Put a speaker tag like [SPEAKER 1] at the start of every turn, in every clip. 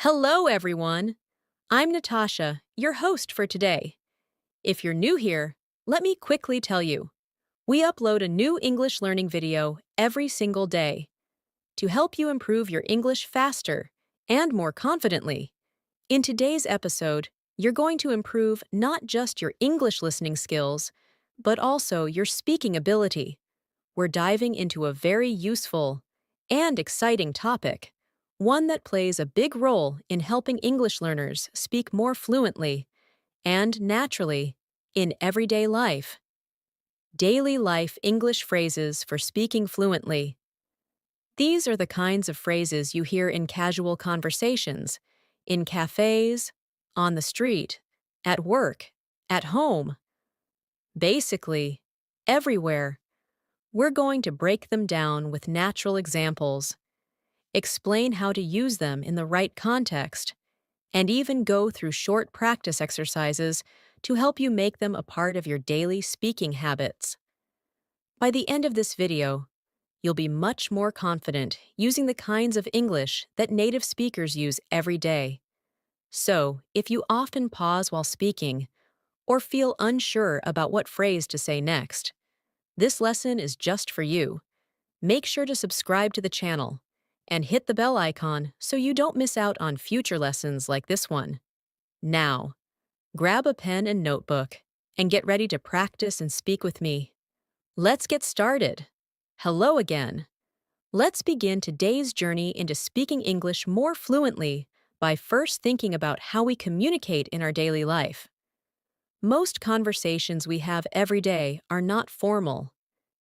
[SPEAKER 1] Hello, everyone. I'm Natasha, your host for today. If you're new here, let me quickly tell you. We upload a new English learning video every single day to help you improve your English faster and more confidently. In today's episode, you're going to improve not just your English listening skills, but also your speaking ability. We're diving into a very useful and exciting topic, one that plays a big role in helping English learners speak more fluently and naturally in everyday life. Daily life English phrases for speaking fluently. These are the kinds of phrases you hear in casual conversations, in cafes, on the street, at work, at home. Basically, everywhere. We're going to break them down with natural examples, explain how to use them in the right context, and even go through short practice exercises to help you make them a part of your daily speaking habits. By the end of this video, you'll be much more confident using the kinds of English that native speakers use every day. So, if you often pause while speaking or feel unsure about what phrase to say next, this lesson is just for you. Make sure to subscribe to the channel and hit the bell icon so you don't miss out on future lessons like this one. Now, grab a pen and notebook and get ready to practice and speak with me. Let's get started. Hello again. Let's begin today's journey into speaking English more fluently by first thinking about how we communicate in our daily life. Most conversations we have every day are not formal.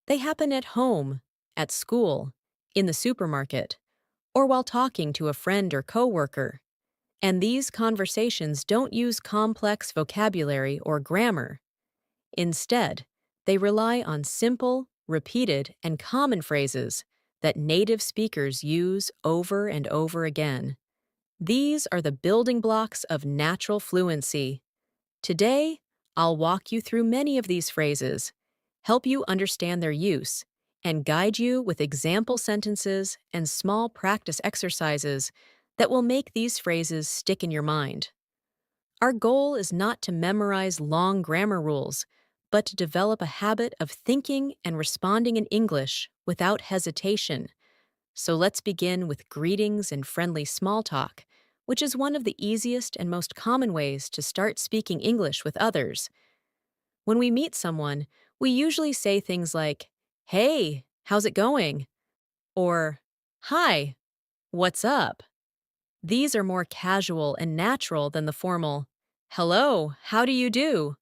[SPEAKER 1] They happen at home, at school, in the supermarket, or while talking to a friend or coworker. And these conversations don't use complex vocabulary or grammar. Instead, they rely on simple, repeated, and common phrases that native speakers use over and over again. These are the building blocks of natural fluency. Today, I'll walk you through many of these phrases, help you understand their use, and guide you with example sentences and small practice exercises that will make these phrases stick in your mind. Our goal is not to memorize long grammar rules, but to develop a habit of thinking and responding in English without hesitation. So let's begin with greetings and friendly small talk, which is one of the easiest and most common ways to start speaking English with others. When we meet someone, we usually say things like, "Hey, how's it going?" or "Hi, what's up?" These are more casual and natural than the formal, "Hello, how do you do?"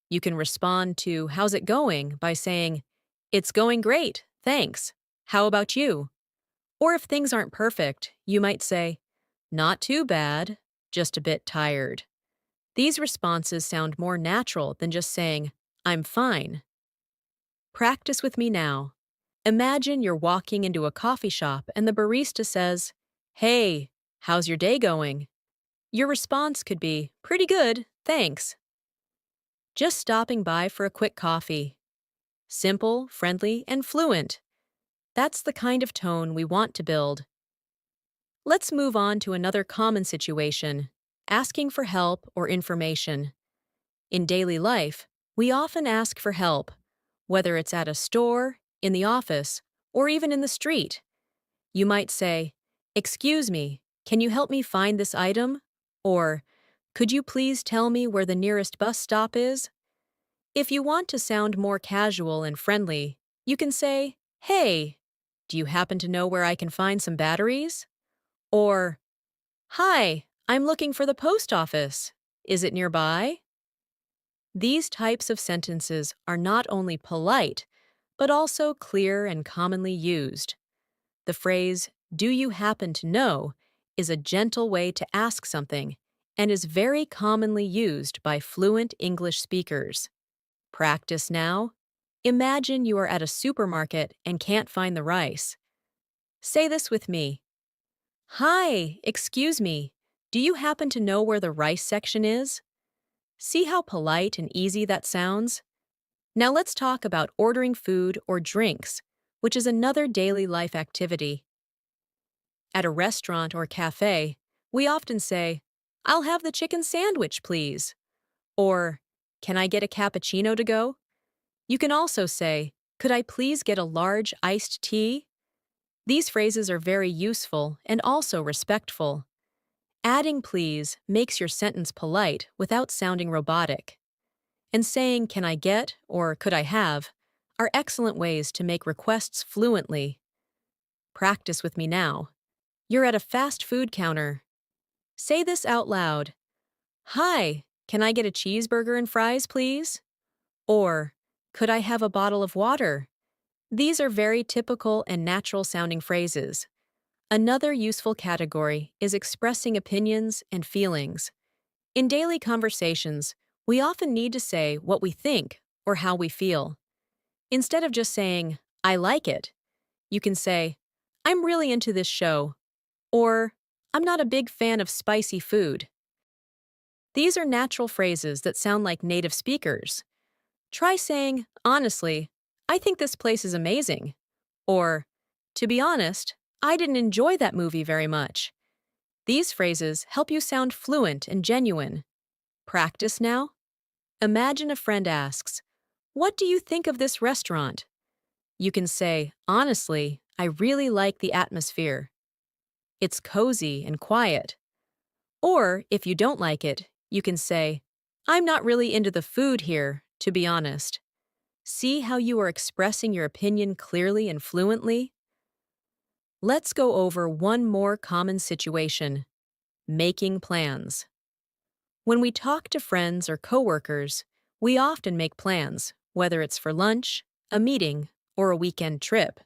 [SPEAKER 1] You can respond to "How's it going?" by saying, "It's going great, thanks. How about you?" Or if things aren't perfect, you might say, "Not too bad, just a bit tired." These responses sound more natural than just saying, "I'm fine." Practice with me now. Imagine you're walking into a coffee shop and the barista says, "Hey, how's your day going?" Your response could be, "Pretty good, thanks." Just stopping by for a quick coffee. Simple, friendly, and fluent. That's the kind of tone we want to build. Let's move on to another common situation, asking for help or information. In daily life, we often ask for help, whether it's at a store, in the office, or even in the street. You might say, "Excuse me, can you help me find this item?" Or, "Could you please tell me where the nearest bus stop is?" If you want to sound more casual and friendly, you can say, "Hey, do you happen to know where I can find some batteries?" Or, "Hi, I'm looking for the post office. Is it nearby?" These types of sentences are not only polite, but also clear and commonly used. The phrase, "Do you happen to know?" is a gentle way to ask something and is very commonly used by fluent English speakers. Practice now. Imagine you are at a supermarket and can't find the rice. Say this with me. "Hi, excuse me. Do you happen to know where the rice section is?" See how polite and easy that sounds? Now let's talk about ordering food or drinks, which is another daily life activity. At a restaurant or cafe, We often say, "I'll have the chicken sandwich, please." Or, "Can I get a cappuccino to go?" You can also say, "Could I please get a large iced tea?" These phrases are very useful and also respectful. Adding please makes your sentence polite without sounding robotic. And saying "can I get" or "could I have" are excellent ways to make requests fluently. Practice with me now. You're at a fast food counter. Say this out loud. "Hi, can I get a cheeseburger and fries, please?" Or, "Could I have a bottle of water?" These are very typical and natural sounding phrases. Another useful category is expressing opinions and feelings. In daily conversations, we often need to say what we think or how we feel. Instead of just saying, "I like it," you can say, "I'm really into this show," or "I'm not a big fan of spicy food." These are natural phrases that sound like native speakers. Try saying, "Honestly, I think this place is amazing." Or, "To be honest, I didn't enjoy that movie very much." These phrases help you sound fluent and genuine. Practice now. Imagine a friend asks, "What do you think of this restaurant?" You can say, "Honestly, I really like the atmosphere. It's cozy and quiet." Or, if you don't like it, you can say, "I'm not really into the food here, to be honest." See how you are expressing your opinion clearly and fluently? Let's go over one more common situation: making plans. When we talk to friends or coworkers, we often make plans, whether it's for lunch, a meeting, or a weekend trip.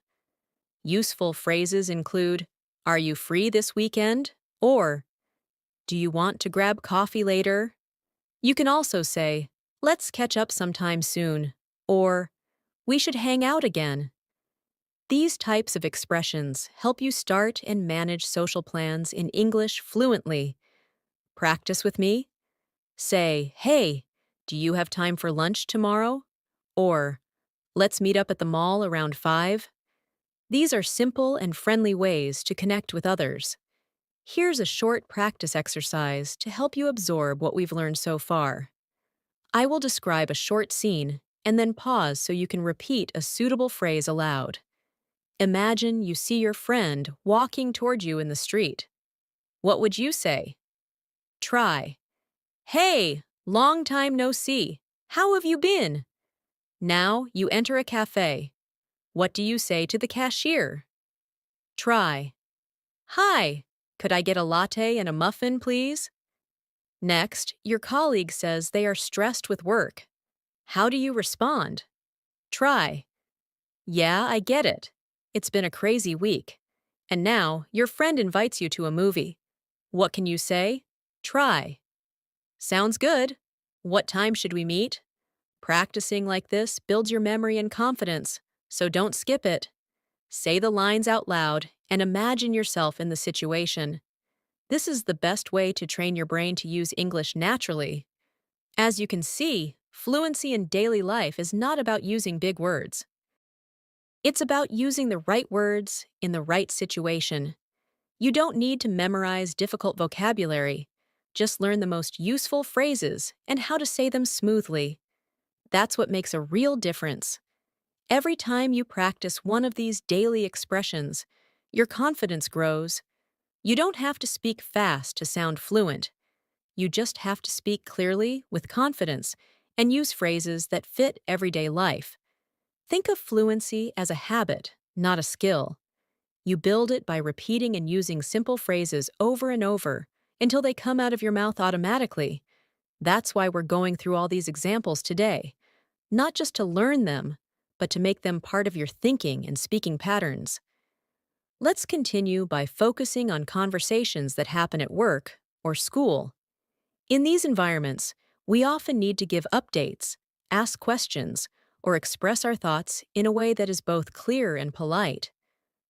[SPEAKER 1] Useful phrases include, "Are you free this weekend?" Or, "Do you want to grab coffee later?" You can also say, "Let's catch up sometime soon," or "We should hang out again." These types of expressions help you start and manage social plans in English fluently. Practice with me. Say, "Hey, do you have time for lunch tomorrow?" Or, "Let's meet up at the mall around 5." These are simple and friendly ways to connect with others. Here's a short practice exercise to help you absorb what we've learned so far. I will describe a short scene and then pause so you can repeat a suitable phrase aloud. Imagine you see your friend walking toward you in the street. What would you say? Try, "Hey, long time no see. How have you been?" Now you enter a cafe. What do you say to the cashier? Try, "Hi, could I get a latte and a muffin, please?" Next, your colleague says they are stressed with work. How do you respond? Try, "Yeah, I get it. It's been a crazy week." And now your friend invites you to a movie. What can you say? Try, "Sounds good. What time should we meet?" Practicing like this builds your memory and confidence, so don't skip it. Say the lines out loud and imagine yourself in the situation. This is the best way to train your brain to use English naturally. As you can see, fluency in daily life is not about using big words. It's about using the right words in the right situation. You don't need to memorize difficult vocabulary. Just learn the most useful phrases and how to say them smoothly. That's what makes a real difference. Every time you practice one of these daily expressions, your confidence grows. You don't have to speak fast to sound fluent. You just have to speak clearly with confidence and use phrases that fit everyday life. Think of fluency as a habit, not a skill. You build it by repeating and using simple phrases over and over until they come out of your mouth automatically. That's why we're going through all these examples today, not just to learn them, but to make them part of your thinking and speaking patterns. Let's continue by focusing on conversations that happen at work or school. In these environments, we often need to give updates, ask questions, or express our thoughts in a way that is both clear and polite.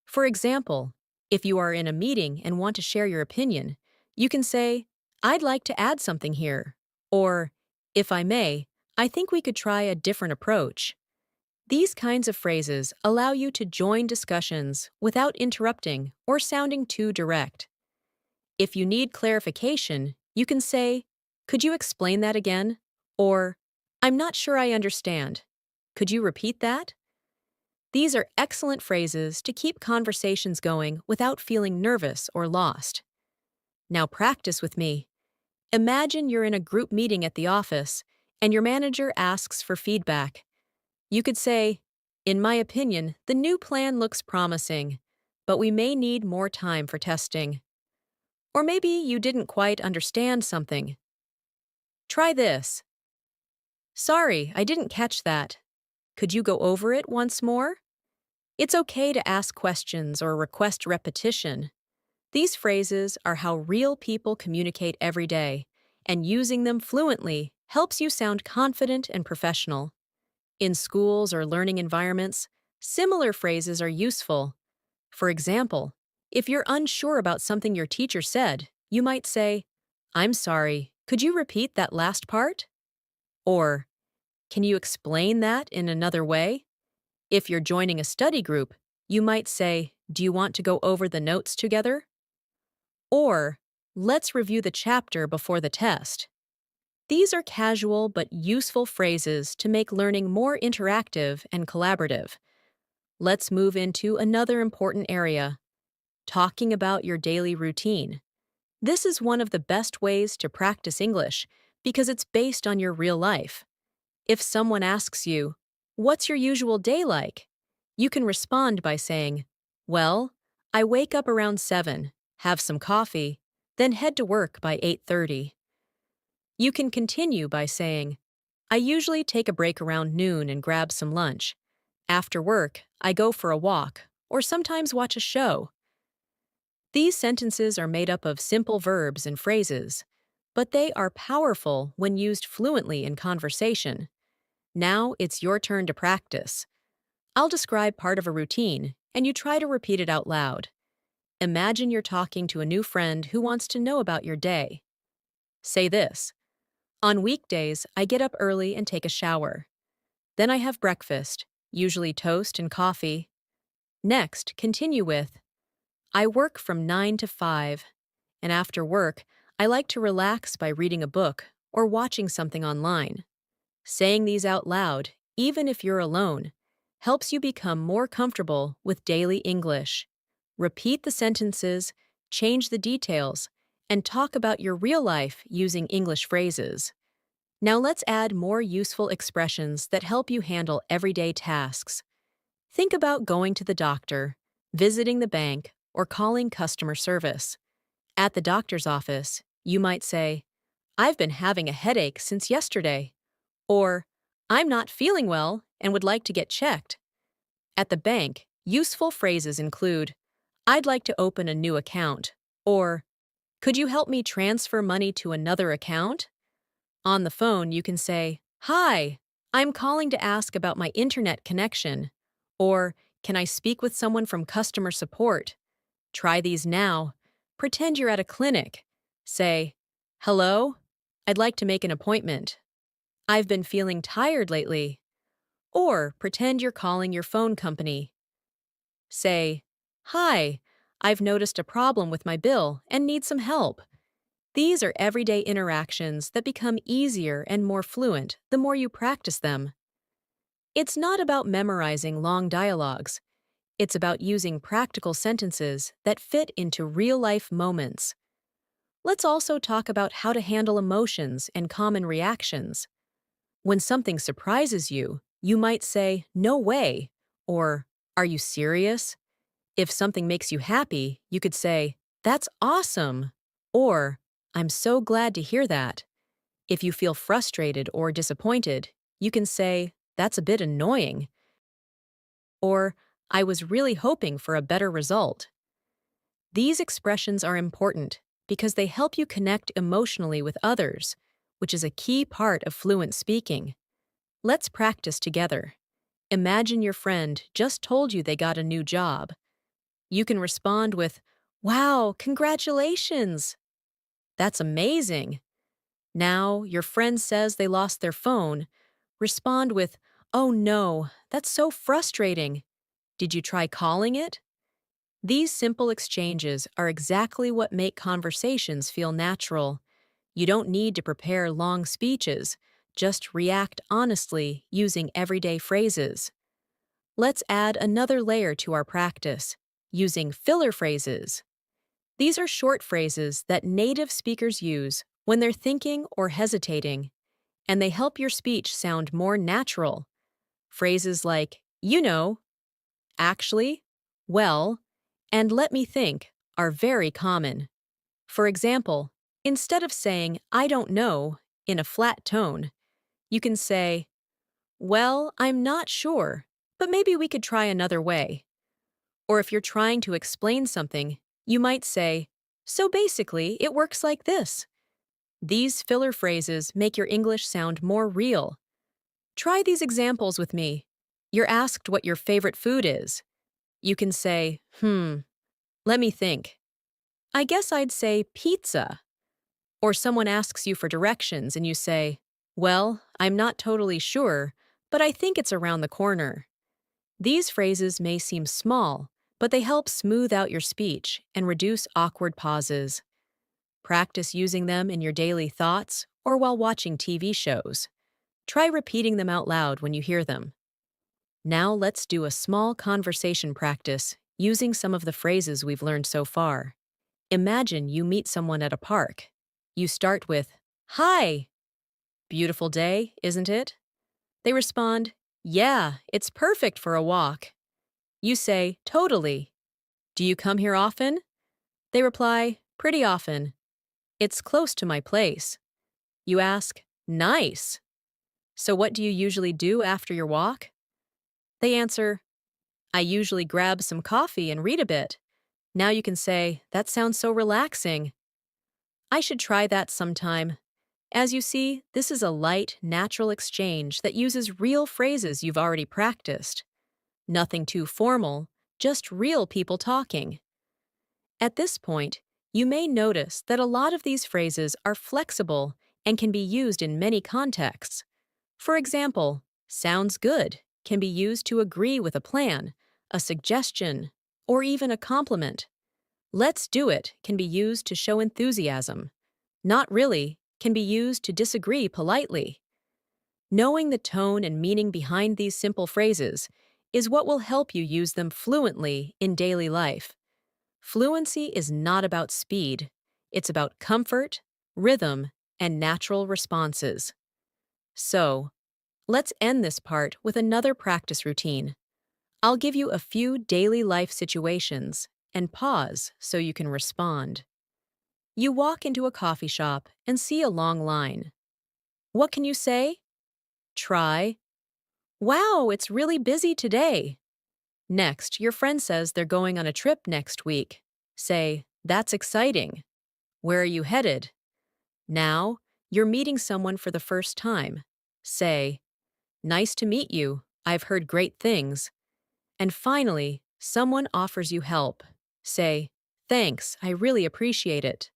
[SPEAKER 1] For example, if you are in a meeting and want to share your opinion, you can say, "I'd like to add something here," or, "If I may, I think we could try a different approach." These kinds of phrases allow you to join discussions without interrupting or sounding too direct. If you need clarification, you can say, "Could you explain that again?" Or, "I'm not sure I understand. Could you repeat that?" These are excellent phrases to keep conversations going without feeling nervous or lost. Now practice with me. Imagine you're in a group meeting at the office and your manager asks for feedback. You could say, "In my opinion, the new plan looks promising, but we may need more time for testing." Or maybe you didn't quite understand something. Try this. "Sorry, I didn't catch that. Could you go over it once more?" It's okay to ask questions or request repetition. These phrases are how real people communicate every day, and using them fluently helps you sound confident and professional. In schools or learning environments, similar phrases are useful. For example, if you're unsure about something your teacher said, you might say, "I'm sorry, could you repeat that last part?" Or, "Can you explain that in another way?" If you're joining a study group, you might say, "Do you want to go over the notes together?" Or, "Let's review the chapter before the test." These are casual but useful phrases to make learning more interactive and collaborative. Let's move into another important area, talking about your daily routine. This is one of the best ways to practice English because it's based on your real life. If someone asks you, "What's your usual day like?" you can respond by saying, "Well, I wake up around 7, have some coffee, then head to work by 8:30. You can continue by saying, "I usually take a break around noon and grab some lunch. After work, I go for a walk or sometimes watch a show." These sentences are made up of simple verbs and phrases, but they are powerful when used fluently in conversation. Now it's your turn to practice. I'll describe part of a routine, and you try to repeat it out loud. Imagine you're talking to a new friend who wants to know about your day. Say this: "On weekdays, I get up early and take a shower. Then I have breakfast, usually toast and coffee. Next, continue with, I work from 9 to 5, and after work, I like to relax by reading a book or watching something online." Saying these out loud, even if you're alone, helps you become more comfortable with daily English. Repeat the sentences, change the details, and talk about your real life using English phrases. Now let's add more useful expressions that help you handle everyday tasks. Think about going to the doctor, visiting the bank, or calling customer service. At the doctor's office, you might say, "I've been having a headache since yesterday." Or, "I'm not feeling well and would like to get checked." At the bank, useful phrases include, "I'd like to open a new account," or, "Could you help me transfer money to another account?" On the phone, you can say, "Hi, I'm calling to ask about my internet connection," or, "Can I speak with someone from customer support?" Try these now. Pretend you're at a clinic. Say, "Hello, I'd like to make an appointment. I've been feeling tired lately." Or pretend you're calling your phone company. Say, "Hi, I've noticed a problem with my bill and need some help." These are everyday interactions that become easier and more fluent the more you practice them. It's not about memorizing long dialogues. It's about using practical sentences that fit into real-life moments. Let's also talk about how to handle emotions and common reactions. When something surprises you, you might say, "No way," or "Are you serious?" If something makes you happy, you could say, "That's awesome," or "I'm so glad to hear that." If you feel frustrated or disappointed, you can say, "That's a bit annoying," or "I was really hoping for a better result." These expressions are important because they help you connect emotionally with others, which is a key part of fluent speaking. Let's practice together. Imagine your friend just told you they got a new job. You can respond with, "Wow, congratulations! That's amazing." Now, your friend says they lost their phone. Respond with, "Oh no, that's so frustrating. Did you try calling it?" These simple exchanges are exactly what make conversations feel natural. You don't need to prepare long speeches, just react honestly using everyday phrases. Let's add another layer to our practice, using filler phrases. These are short phrases that native speakers use when they're thinking or hesitating, and they help your speech sound more natural. Phrases like, actually, well, and let me think are very common. For example, instead of saying, I don't know, in a flat tone, you can say, well, I'm not sure, but maybe we could try another way. Or if you're trying to explain something, you might say, so basically, it works like this. These filler phrases make your English sound more real. Try these examples with me. You're asked what your favorite food is. You can say, let me think. I guess I'd say pizza. Or someone asks you for directions and you say, well, I'm not totally sure, but I think it's around the corner. These phrases may seem small, but they help smooth out your speech and reduce awkward pauses. Practice using them in your daily thoughts or while watching TV shows. Try repeating them out loud when you hear them. Now let's do a small conversation practice using some of the phrases we've learned so far. Imagine you meet someone at a park. You start with, hi. Beautiful day, isn't it? They respond, yeah, it's perfect for a walk. You say, totally. Do you come here often? They reply, pretty often. It's close to my place. You ask, nice. So what do you usually do after your walk? They answer, I usually grab some coffee and read a bit. Now you can say, that sounds so relaxing. I should try that sometime. As you see, this is a light, natural exchange that uses real phrases you've already practiced. Nothing too formal, just real people talking. At this point, you may notice that a lot of these phrases are flexible and can be used in many contexts. For example, sounds good can be used to agree with a plan, a suggestion, or even a compliment. Let's do it can be used to show enthusiasm. Not really can be used to disagree politely. Knowing the tone and meaning behind these simple phrases is what will help you use them fluently in daily life. Fluency is not about speed. It's about comfort, rhythm, and natural responses. So, let's end this part with another practice routine. I'll give you a few daily life situations and pause so you can respond. You walk into a coffee shop and see a long line. What can you say? Try, wow, it's really busy today. Next, your friend says they're going on a trip next week. Say, that's exciting. Where are you headed? Now, you're meeting someone for the first time. Say, nice to meet you. I've heard great things. And finally, someone offers you help. Say, thanks, I really appreciate it.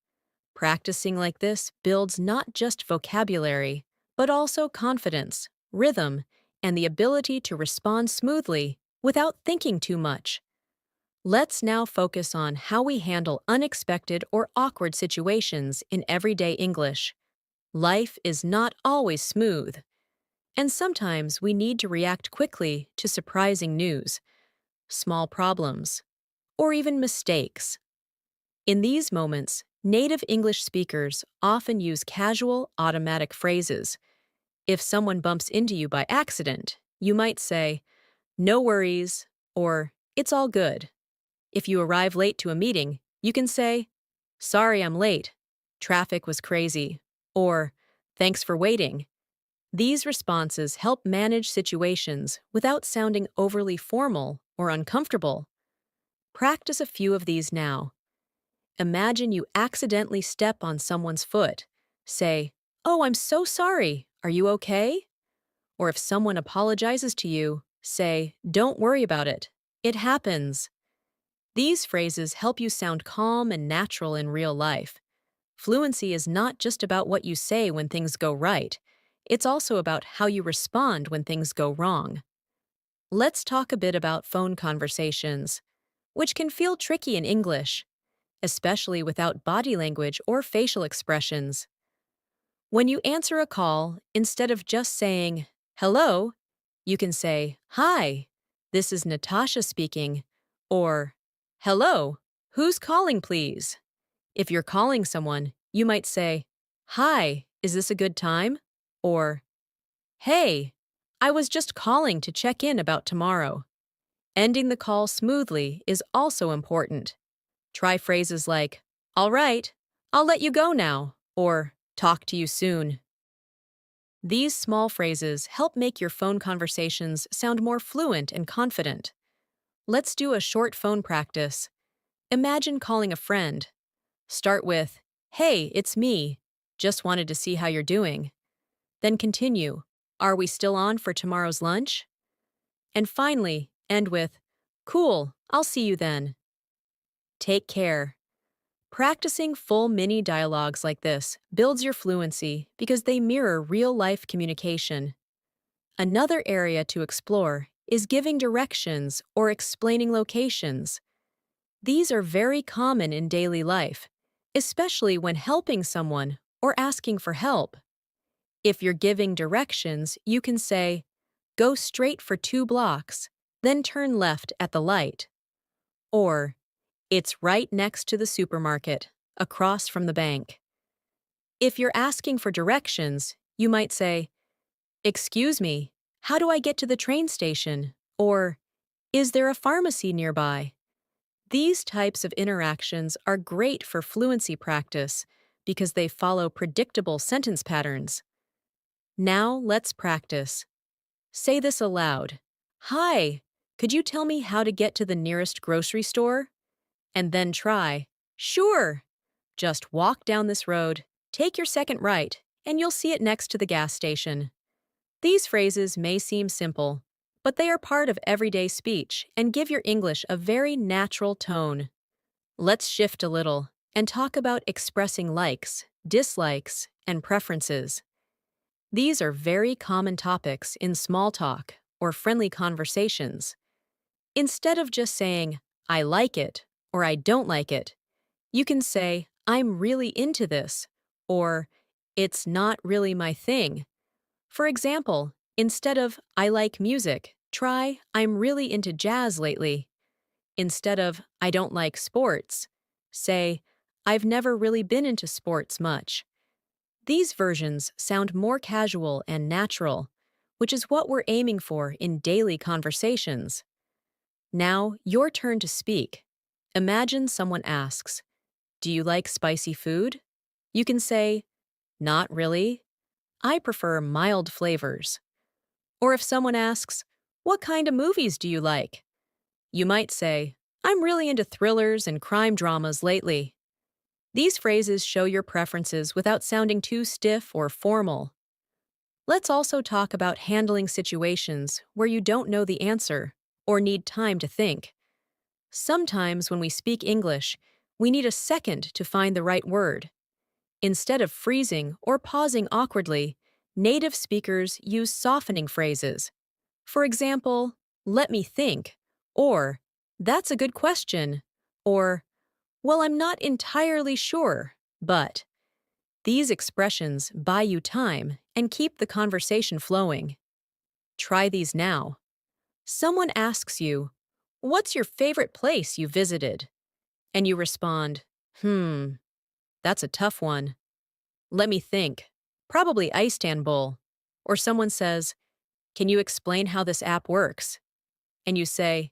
[SPEAKER 1] Practicing like this builds not just vocabulary, but also confidence, rhythm, and the ability to respond smoothly without thinking too much. Let's now focus on how we handle unexpected or awkward situations in everyday English. Life is not always smooth, and sometimes we need to react quickly to surprising news, small problems, or even mistakes. In these moments, native English speakers often use casual, automatic phrases. If someone bumps into you by accident, you might say, no worries, or it's all good. If you arrive late to a meeting, you can say, sorry I'm late, traffic was crazy, or thanks for waiting. These responses help manage situations without sounding overly formal or uncomfortable. Practice a few of these now. Imagine you accidentally step on someone's foot. Say, oh, I'm so sorry. Are you okay? Or if someone apologizes to you, say, don't worry about it. It happens. These phrases help you sound calm and natural in real life. Fluency is not just about what you say when things go right. It's also about how you respond when things go wrong. Let's talk a bit about phone conversations. which can feel tricky in English, especially without body language or facial expressions. When you answer a call, instead of just saying, hello, you can say, hi, this is Natasha speaking, or, hello, who's calling, please? If you're calling someone, you might say, hi, is this a good time? Or, hey, I was just calling to check in about tomorrow. Ending the call smoothly is also important. Try phrases like, all right, I'll let you go now, or talk to you soon. These small phrases help make your phone conversations sound more fluent and confident. Let's do a short phone practice. Imagine calling a friend. Start with, hey, it's me. Just wanted to see how you're doing. Then continue, are we still on for tomorrow's lunch? And finally, end with, cool, I'll see you then. Take care. Practicing full mini dialogues like this builds your fluency because they mirror real-life communication. Another area to explore is giving directions or explaining locations. These are very common in daily life, especially when helping someone or asking for help. If you're giving directions, you can say, go straight for 2 blocks, then turn left at the light. Or, it's right next to the supermarket, across from the bank. If you're asking for directions, you might say, excuse me, how do I get to the train station? Or, is there a pharmacy nearby? These types of interactions are great for fluency practice because they follow predictable sentence patterns. Now let's practice. Say this aloud. Hi, could you tell me how to get to the nearest grocery store? And then try, sure. Just walk down this road, take your second right, and you'll see it next to the gas station. These phrases may seem simple, but they are part of everyday speech and give your English a very natural tone. Let's shift a little and talk about expressing likes, dislikes, and preferences. These are very common topics in small talk or friendly conversations. Instead of just saying, I like it or I don't like it, you can say, I'm really into this, or it's not really my thing. For example, instead of I like music, try I'm really into jazz lately. Instead of I don't like sports, say I've never really been into sports much. These versions sound more casual and natural, which is what we're aiming for in daily conversations. Now, your turn to speak. Imagine someone asks, do you like spicy food? You can say, not really. I prefer mild flavors. Or if someone asks, what kind of movies do you like? You might say, I'm really into thrillers and crime dramas lately. These phrases show your preferences without sounding too stiff or formal. Let's also talk about handling situations where you don't know the answer or need time to think. Sometimes when we speak English, we need a second to find the right word. Instead of freezing or pausing awkwardly, native speakers use softening phrases. For example, let me think, or that's a good question, or well, I'm not entirely sure, but these expressions buy you time and keep the conversation flowing. Try these now. Someone asks you, what's your favorite place you visited? And you respond, that's a tough one. Let me think. Probably Istanbul. Or someone says, can you explain how this app works? And you say,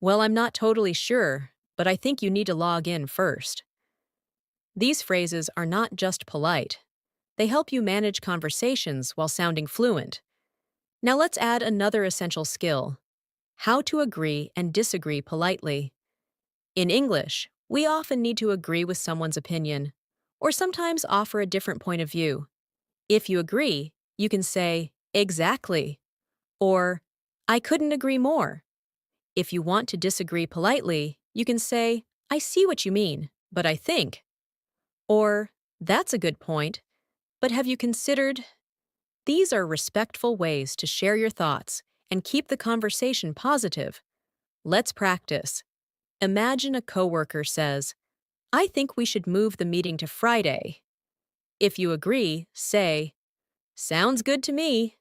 [SPEAKER 1] well, I'm not totally sure, but I think you need to log in first. These phrases are not just polite. They help you manage conversations while sounding fluent. Now let's add another essential skill: how to agree and disagree politely. In English, we often need to agree with someone's opinion, or sometimes offer a different point of view. If you agree, you can say, exactly, or I couldn't agree more. If you want to disagree politely, you can say, I see what you mean, but I think. Or, that's a good point, but have you considered? These are respectful ways to share your thoughts and keep the conversation positive. Let's practice. Imagine a coworker says, I think we should move the meeting to Friday. If you agree, say, sounds good to me.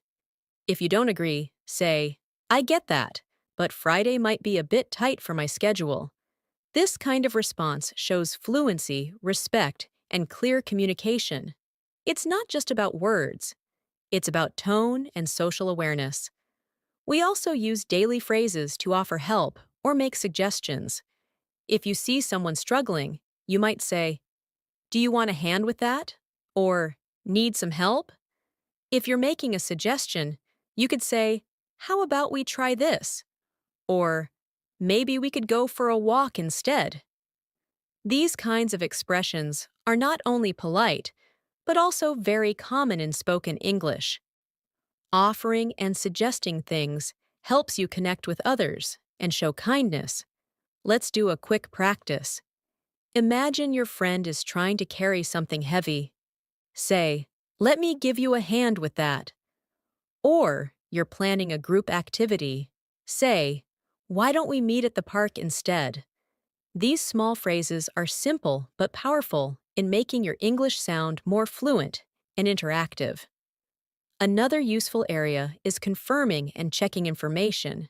[SPEAKER 1] If you don't agree, say, I get that, but Friday might be a bit tight for my schedule. This kind of response shows fluency, respect, and clear communication. It's not just about words, it's about tone and social awareness. We also use daily phrases to offer help or make suggestions. If you see someone struggling, you might say, do you want a hand with that? Or, need some help? If you're making a suggestion, you could say, how about we try this? Or, maybe we could go for a walk instead. These kinds of expressions are not only polite, but also very common in spoken English. Offering and suggesting things helps you connect with others and show kindness. Let's do a quick practice. Imagine your friend is trying to carry something heavy. Say, let me give you a hand with that. Or you're planning a group activity. Say, why don't we meet at the park instead? These small phrases are simple but powerful in making your English sound more fluent and interactive. Another useful area is confirming and checking information.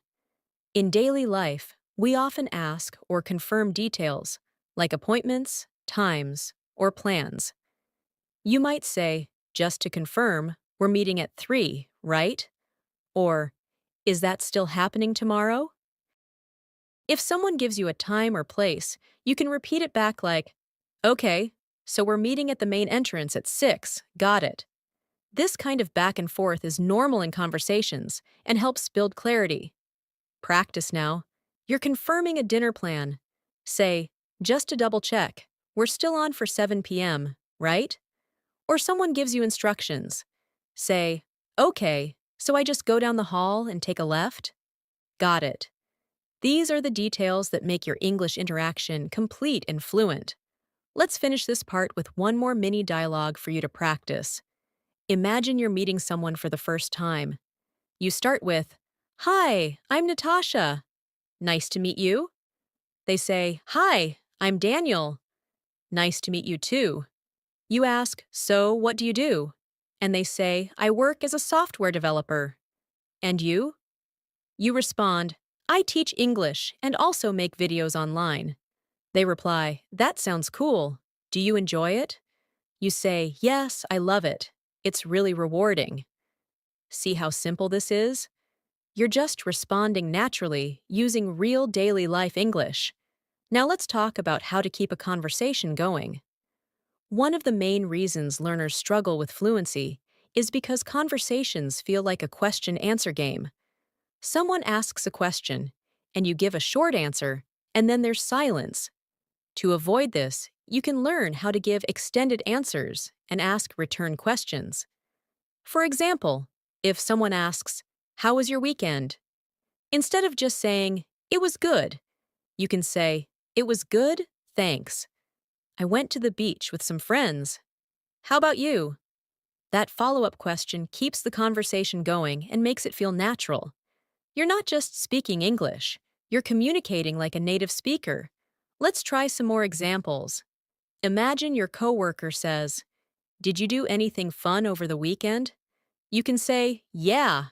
[SPEAKER 1] In daily life, we often ask or confirm details, like appointments, times, or plans. You might say, just to confirm, we're meeting at 3, right? Or, is that still happening tomorrow? If someone gives you a time or place, you can repeat it back like, okay, so we're meeting at the main entrance at 6, got it. This kind of back and forth is normal in conversations and helps build clarity. Practice now. You're confirming a dinner plan. Say, just to double check, we're still on for 7 p.m., right? Or someone gives you instructions. Say, okay, so I just go down the hall and take a left? Got it. These are the details that make your English interaction complete and fluent. Let's finish this part with one more mini dialogue for you to practice. Imagine you're meeting someone for the first time. You start with, hi, I'm Natasha. Nice to meet you. They say, hi, I'm Daniel. Nice to meet you too. You ask, so what do you do? And they say, I work as a software developer. And you? You respond, I teach English and also make videos online. They reply, that sounds cool. Do you enjoy it? You say, yes, I love it. It's really rewarding. See how simple this is? You're just responding naturally using real daily life English. Now let's talk about how to keep a conversation going. One of the main reasons learners struggle with fluency is because conversations feel like a question-answer game. Someone asks a question, and you give a short answer, and then there's silence. To avoid this, you can learn how to give extended answers and ask return questions. For example, if someone asks, how was your weekend? Instead of just saying, it was good, you can say, it was good, thanks. I went to the beach with some friends. How about you? That follow-up question keeps the conversation going and makes it feel natural. You're not just speaking English, you're communicating like a native speaker. Let's try some more examples. Imagine your coworker says, did you do anything fun over the weekend? You can say, yeah.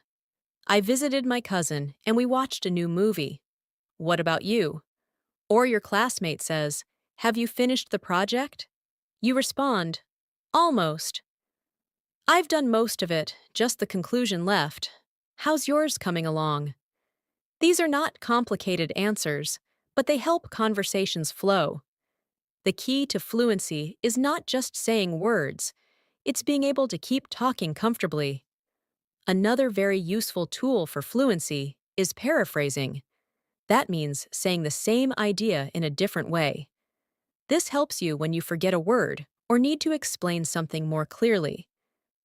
[SPEAKER 1] I visited my cousin and we watched a new movie. What about you? Or your classmate says, have you finished the project? You respond, almost. I've done most of it, just the conclusion left. How's yours coming along? These are not complicated answers, but they help conversations flow. The key to fluency is not just saying words, it's being able to keep talking comfortably. Another very useful tool for fluency is paraphrasing. That means saying the same idea in a different way. This helps you when you forget a word or need to explain something more clearly.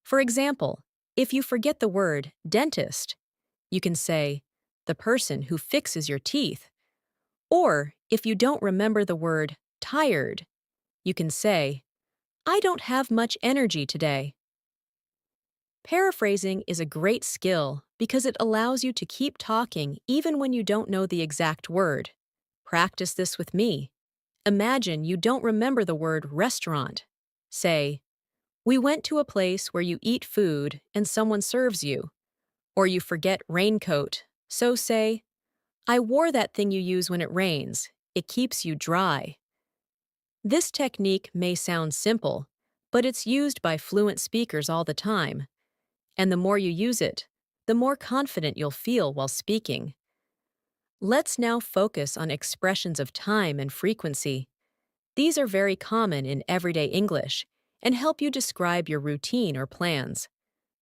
[SPEAKER 1] For example, if you forget the word dentist, you can say, the person who fixes your teeth. Or if you don't remember the word tired, you can say, I don't have much energy today. Paraphrasing is a great skill because it allows you to keep talking even when you don't know the exact word. Practice this with me. Imagine you don't remember the word restaurant. Say, we went to a place where you eat food and someone serves you. Or you forget raincoat. So say, I wore that thing you use when it rains. It keeps you dry. This technique may sound simple, but it's used by fluent speakers all the time. And the more you use it, the more confident you'll feel while speaking. Let's now focus on expressions of time and frequency. These are very common in everyday English and help you describe your routine or plans.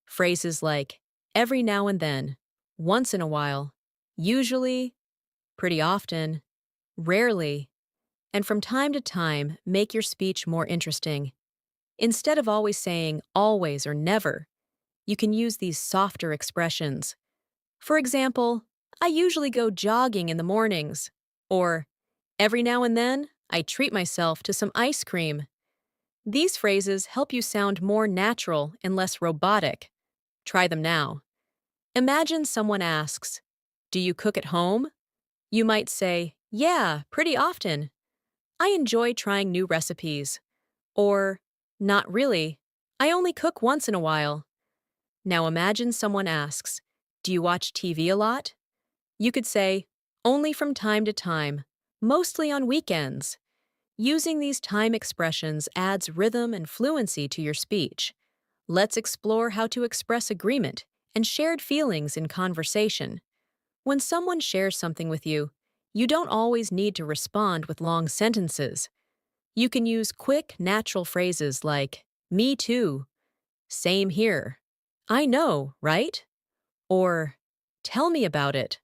[SPEAKER 1] Phrases like every now and then, once in a while, usually, pretty often, rarely, and from time to time make your speech more interesting. Instead of always saying always or never, you can use these softer expressions. For example, I usually go jogging in the mornings, or every now and then, I treat myself to some ice cream. These phrases help you sound more natural and less robotic. Try them now. Imagine someone asks, do you cook at home? You might say, yeah, pretty often. I enjoy trying new recipes. Or, not really. I only cook once in a while. Now imagine someone asks, do you watch TV a lot? You could say, only from time to time, mostly on weekends. Using these time expressions adds rhythm and fluency to your speech. Let's explore how to express agreement and shared feelings in conversation. When someone shares something with you, you don't always need to respond with long sentences. You can use quick, natural phrases like, me too, same here, I know, right? Or, tell me about it.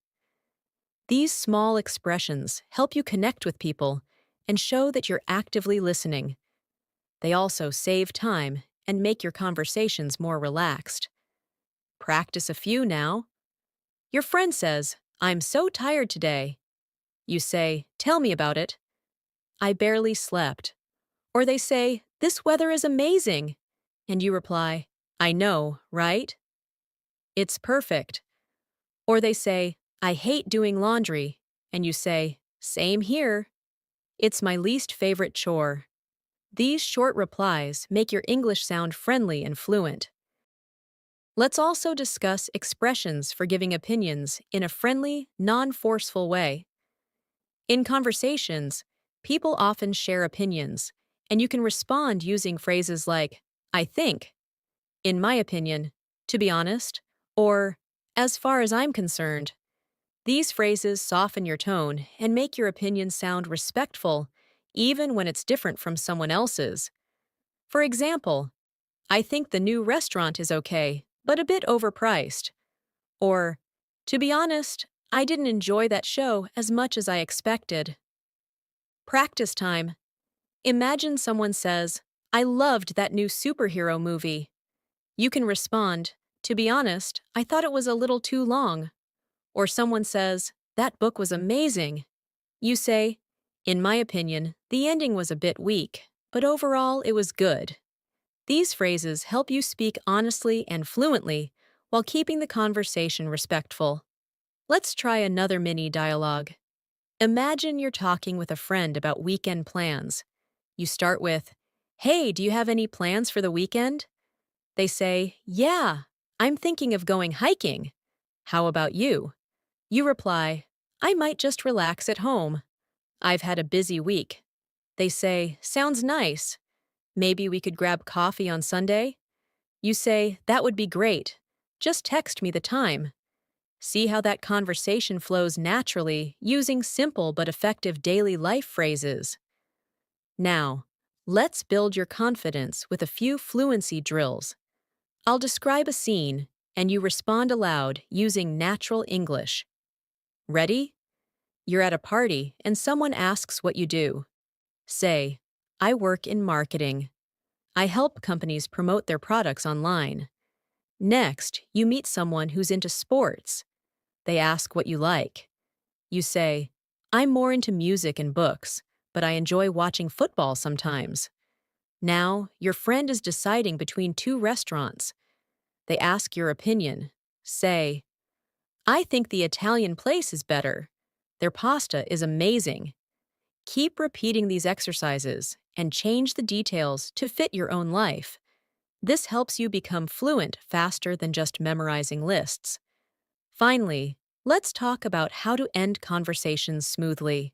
[SPEAKER 1] These small expressions help you connect with people and show that you're actively listening. They also save time and make your conversations more relaxed. Practice a few now. Your friend says, I'm so tired today. You say, tell me about it. I barely slept. Or they say, this weather is amazing. And you reply, I know, right? It's perfect. Or they say, I hate doing laundry. And you say, same here. It's my least favorite chore. These short replies make your English sound friendly and fluent. Let's also discuss expressions for giving opinions in a friendly, non-forceful way. In conversations, people often share opinions, and you can respond using phrases like, I think, in my opinion, to be honest, or as far as I'm concerned. These phrases soften your tone and make your opinion sound respectful, even when it's different from someone else's. For example, I think the new restaurant is okay, but a bit overpriced. Or, to be honest, I didn't enjoy that show as much as I expected. Practice time. Imagine someone says, I loved that new superhero movie. You can respond, to be honest, I thought it was a little too long. Or someone says, that book was amazing. You say, in my opinion, the ending was a bit weak, but overall it was good. These phrases help you speak honestly and fluently while keeping the conversation respectful. Let's try another mini dialogue. Imagine you're talking with a friend about weekend plans. You start with, hey, do you have any plans for the weekend? They say, yeah, I'm thinking of going hiking. How about you? You reply, I might just relax at home. I've had a busy week. They say, sounds nice. Maybe we could grab coffee on Sunday? You say, that would be great. Just text me the time. See how that conversation flows naturally using simple but effective daily life phrases. Now, let's build your confidence with a few fluency drills. I'll describe a scene, and you respond aloud using natural English. Ready? You're at a party, and someone asks what you do. Say, I work in marketing. I help companies promote their products online. Next, you meet someone who's into sports. They ask what you like. You say, I'm more into music and books, but I enjoy watching football sometimes. Now, your friend is deciding between two restaurants. They ask your opinion. Say, I think the Italian place is better. Their pasta is amazing. Keep repeating these exercises and change the details to fit your own life. This helps you become fluent faster than just memorizing lists. Finally, let's talk about how to end conversations smoothly.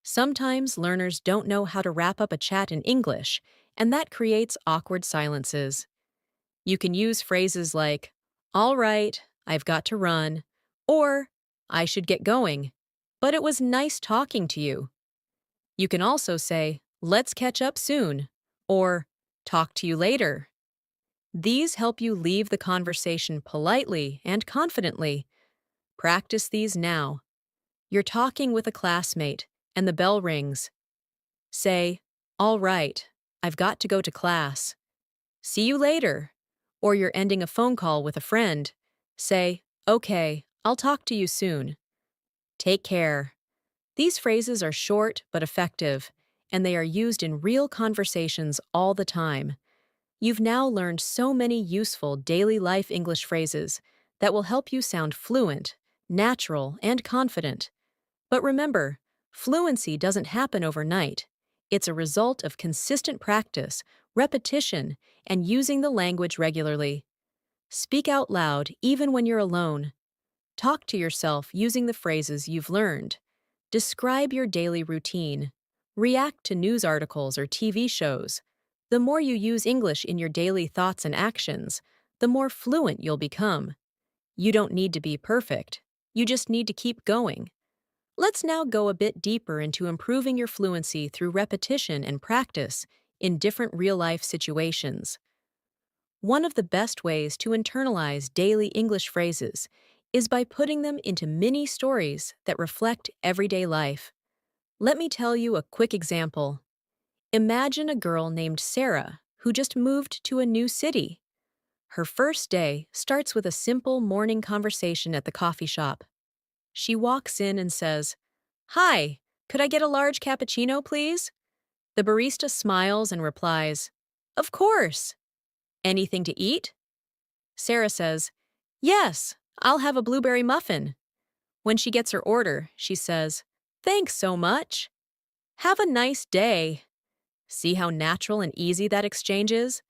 [SPEAKER 1] Sometimes learners don't know how to wrap up a chat in English, and that creates awkward silences. You can use phrases like, all right, I've got to run, or I should get going, but it was nice talking to you. You can also say, let's catch up soon, or talk to you later. These help you leave the conversation politely and confidently. Practice these now. You're talking with a classmate, and the bell rings. Say, all right, I've got to go to class. See you later. Or you're ending a phone call with a friend. Say, okay, I'll talk to you soon. Take care. These phrases are short but effective, and they are used in real conversations all the time. You've now learned so many useful daily life English phrases that will help you sound fluent, natural, and confident. But remember, fluency doesn't happen overnight. It's a result of consistent practice, repetition, and using the language regularly. Speak out loud even when you're alone. Talk to yourself using the phrases you've learned. Describe your daily routine. React to news articles or TV shows. The more you use English in your daily thoughts and actions, the more fluent you'll become. You don't need to be perfect. You just need to keep going. Let's now go a bit deeper into improving your fluency through repetition and practice in different real-life situations. One of the best ways to internalize daily English phrases is by putting them into mini stories that reflect everyday life. Let me tell you a quick example. Imagine a girl named Sarah who just moved to a new city. Her first day starts with a simple morning conversation at the coffee shop. She walks in and says, "Hi, could I get a large cappuccino, please?" The barista smiles and replies, "Of course." "Anything to eat?" Sarah says, "Yes, I'll have a blueberry muffin." When she gets her order, she says, "Thanks so much." "Have a nice day." See how natural and easy that exchange is?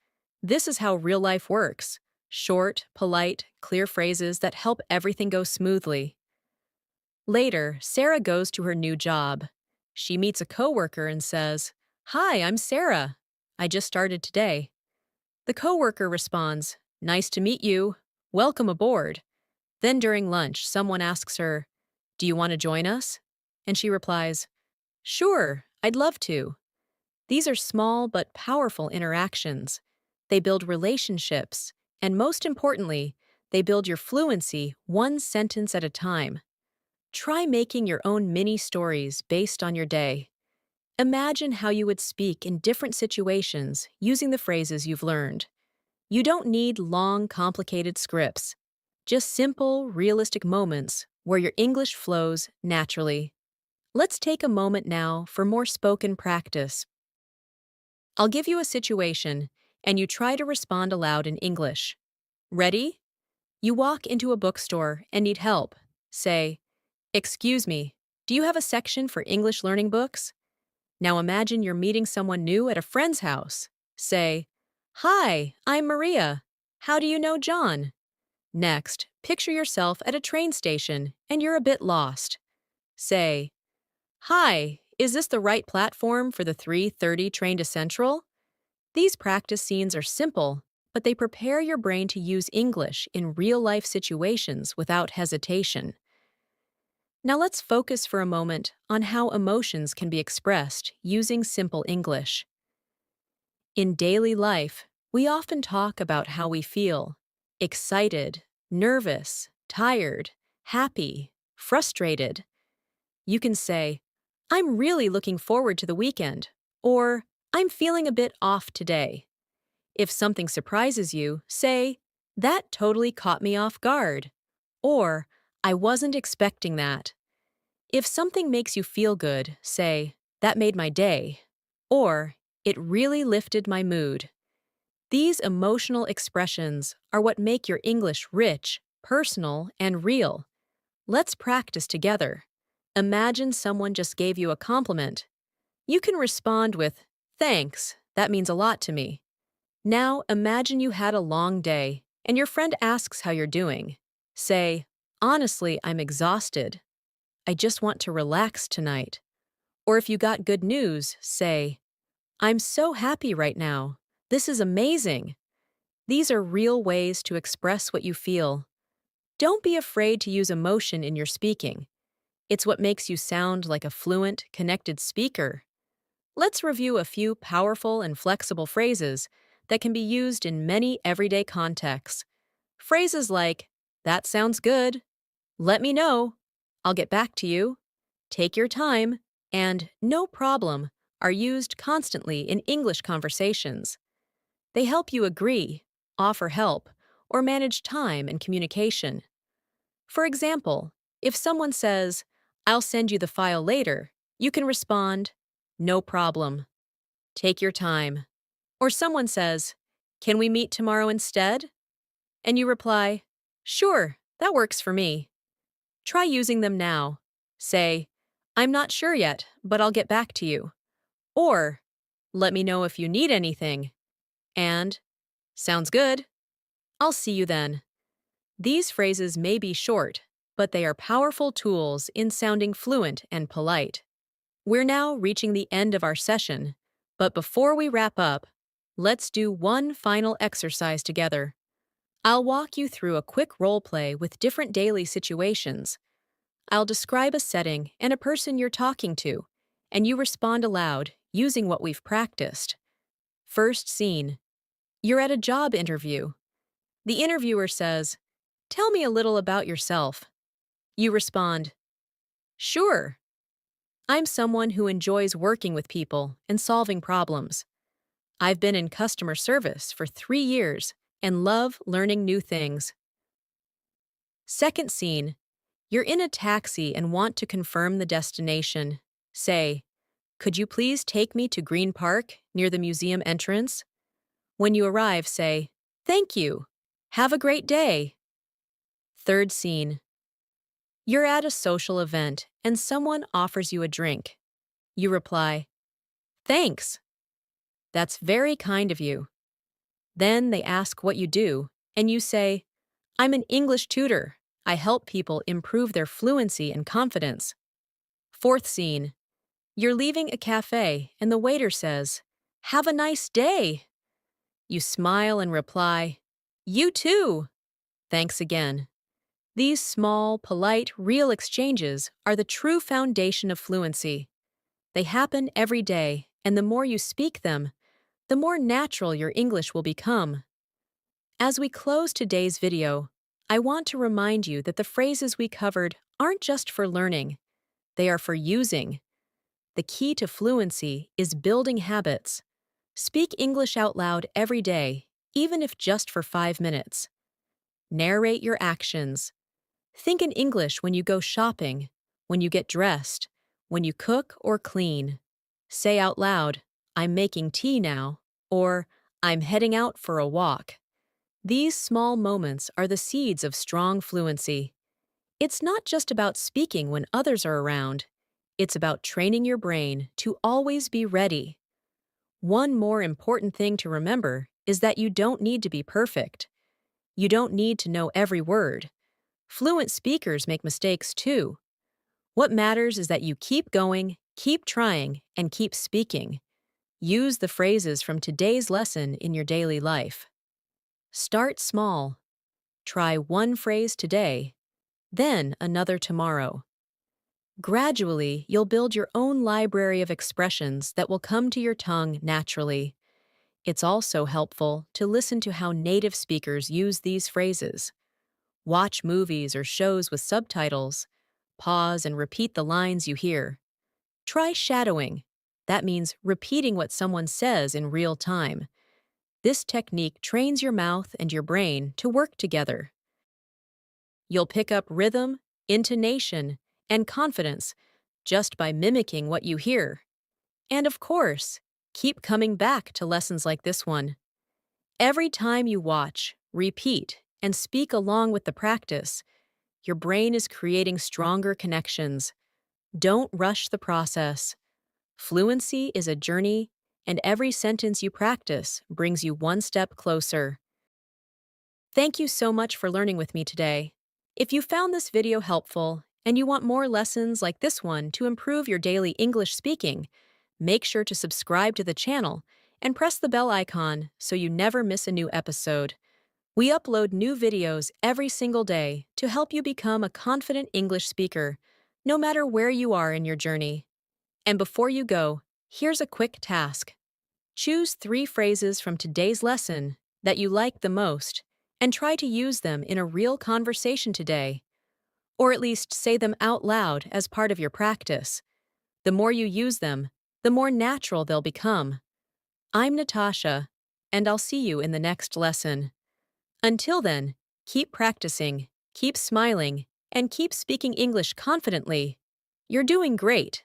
[SPEAKER 1] This is how real life works. Short, polite, clear phrases that help everything go smoothly. Later, Sarah goes to her new job. She meets a coworker and says, "Hi, I'm Sarah. I just started today." The coworker responds, "Nice to meet you. Welcome aboard." Then during lunch, someone asks her, "Do you want to join us?" And she replies, "Sure, I'd love to." These are small but powerful interactions. They build relationships, and most importantly, they build your fluency one sentence at a time. Try making your own mini stories based on your day. Imagine how you would speak in different situations using the phrases you've learned. You don't need long, complicated scripts, just simple, realistic moments where your English flows naturally. Let's take a moment now for more spoken practice. I'll give you a situation, and you try to respond aloud in English. Ready? You walk into a bookstore and need help. Say, "Excuse me, do you have a section for English learning books?" Now imagine you're meeting someone new at a friend's house. Say, "Hi, I'm Maria. How do you know John?" Next, picture yourself at a train station and you're a bit lost. Say, "Hi, is this the right platform for the 3:30 train to Central?" These practice scenes are simple, but they prepare your brain to use English in real-life situations without hesitation. Now let's focus for a moment on how emotions can be expressed using simple English. In daily life, we often talk about how we feel: excited, nervous, tired, happy, frustrated. You can say, "I'm really looking forward to the weekend," or "I'm feeling a bit off today." If something surprises you, say, "That totally caught me off guard," or "I wasn't expecting that." If something makes you feel good, say, "That made my day," or "It really lifted my mood." These emotional expressions are what make your English rich, personal, and real. Let's practice together. Imagine someone just gave you a compliment. You can respond with, "Thanks, that means a lot to me." Now imagine you had a long day and your friend asks how you're doing. Say, "Honestly, I'm exhausted. I just want to relax tonight." Or if you got good news, say, "I'm so happy right now. This is amazing." These are real ways to express what you feel. Don't be afraid to use emotion in your speaking. It's what makes you sound like a fluent, connected speaker. Let's review a few powerful and flexible phrases that can be used in many everyday contexts. Phrases like, "That sounds good," "Let me know," "I'll get back to you," "Take your time," and "No problem" are used constantly in English conversations. They help you agree, offer help, or manage time and communication. For example, if someone says, "I'll send you the file later," you can respond, "No problem," "Take your time." Or someone says, "Can we meet tomorrow instead?" And you reply, "Sure, that works for me." Try using them now. Say, "I'm not sure yet, but I'll get back to you." Or, "Let me know if you need anything." And, "Sounds good. I'll see you then." These phrases may be short, but they are powerful tools in sounding fluent and polite. We're now reaching the end of our session, but before we wrap up, let's do one final exercise together. I'll walk you through a quick role play with different daily situations. I'll describe a setting and a person you're talking to, and you respond aloud using what we've practiced. First scene. You're at a job interview. The interviewer says, "Tell me a little about yourself." You respond, "Sure. I'm someone who enjoys working with people and solving problems. I've been in customer service for 3 years and love learning new things." Second scene. You're in a taxi and want to confirm the destination. Say, "Could you please take me to Green Park near the museum entrance?" When you arrive, say, "Thank you. Have a great day." Third scene. You're at a social event and someone offers you a drink. You reply, "Thanks. That's very kind of you." Then they ask what you do, and you say, "I'm an English tutor. I help people improve their fluency and confidence." Fourth scene. You're leaving a cafe and the waiter says, "Have a nice day." You smile and reply, "You too." Thanks again. These small, polite, real exchanges are the true foundation of fluency. They happen every day, and the more you speak them, the more natural your English will become. As we close today's video, I want to remind you that the phrases we covered aren't just for learning, they are for using. The key to fluency is building habits. Speak English out loud every day, even if just for 5 minutes. Narrate your actions. Think in English when you go shopping, when you get dressed, when you cook or clean. Say out loud, "I'm making tea now," or "I'm heading out for a walk." These small moments are the seeds of strong fluency. It's not just about speaking when others are around. It's about training your brain to always be ready. One more important thing to remember is that you don't need to be perfect. You don't need to know every word. Fluent speakers make mistakes too. What matters is that you keep going, keep trying, and keep speaking. Use the phrases from today's lesson in your daily life. Start small. Try one phrase today, then another tomorrow. Gradually, you'll build your own library of expressions that will come to your tongue naturally. It's also helpful to listen to how native speakers use these phrases. Watch movies or shows with subtitles. Pause and repeat the lines you hear. Try shadowing. That means repeating what someone says in real time. This technique trains your mouth and your brain to work together. You'll pick up rhythm, intonation, and confidence just by mimicking what you hear. And of course, keep coming back to lessons like this one. Every time you watch, repeat, and speak along with the practice, your brain is creating stronger connections. Don't rush the process. Fluency is a journey, and every sentence you practice brings you one step closer. Thank you so much for learning with me today. If you found this video helpful and you want more lessons like this one to improve your daily English speaking, make sure to subscribe to the channel and press the bell icon so you never miss a new episode. We upload new videos every single day to help you become a confident English speaker, no matter where you are in your journey. And before you go, here's a quick task. Choose 3 phrases from today's lesson that you like the most and try to use them in a real conversation today, or at least say them out loud as part of your practice. The more you use them, the more natural they'll become. I'm Natasha, and I'll see you in the next lesson. Until then, keep practicing, keep smiling, and keep speaking English confidently. You're doing great.